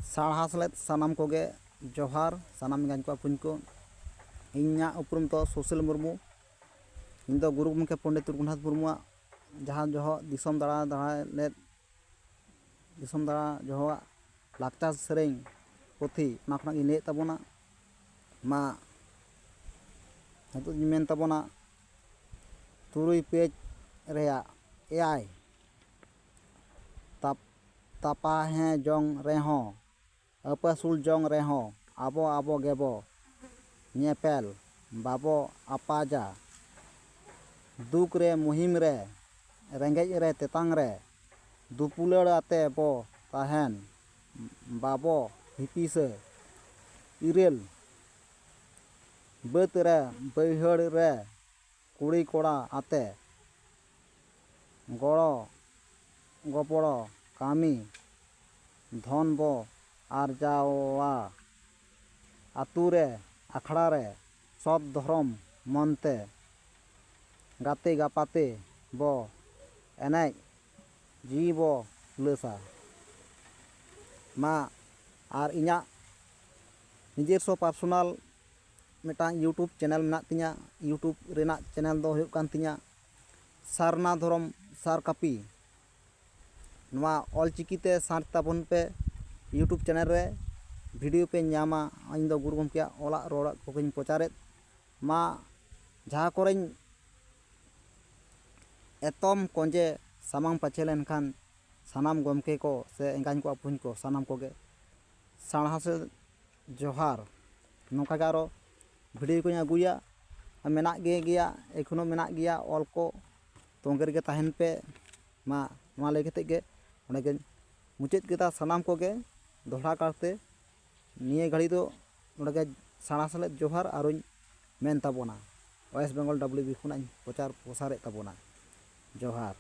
साढ़ा सलेद सानाम कोगे जोहार सानाम गाñ को पुñ को इन्या उपरुम तो सुशील मुर्मू इन दो गुरु गमके पंडित रघुनाथ मुर्मू जहाँ जो दिसम दाड़ा लेद दिसम दाड़ा जो लाकचार सेरेñ पुथी ना खना इने तबोना मा हतु मेन तबोना तुरुई पेज रेया एआई तापा हैं जोंग रेहों अपसुल जोंग रेहों आबो आबो गेबो ñेपेल बाबो आपाजा दुक रे मुहिम रे रेंगेज रे तेतांग रे दुपुलड़ आते बो ताहेन बाबो हिपिसे इरेल बत रे बैहड़ रे कुड़ी कोड़ा आते गड़ो गपड़ो कामी धन बो आरजावा आतु रे आखड़ा रे सत धर्म मनते गाते गापाते बो एनेज जी बो लसा मा आर इñा निजेस्व पार्सोनाल मिटांग यूट्यूब चैनल मेना तिñा यूट्यूब रेना चैनल दो हुयुग कान तिñा सारना धर्म सार कापी नवा ऑलचिकीते सार्च ताबन पे यूट्यूब चैनल रे वीडियो पे नामा इन दो गुरु गमके ओला रोड़ा कोगिन प्रचारेत मा जहाँ कोरेñ एतम कोंजे सामांग पाचे लेनखान सानाम गमके को से एंगाñ को अपुñ को सानाम कोगे साढ़ा से जोहार नौका गारो वीडियो को अगुया मेना गया एखोनो मेना गया ऑल को तोंगे के ताहेन पे मा लay कते गे ओंडे मुचाद केदा सानाम कोगे दोहरा करते निये घड़ी दो नोडे साढ़ा सलेद जोहार आरोñ मेन ताबोना वेस्ट बेंगल WB खुना प्रचार प्रसारे ताबोना जोहार।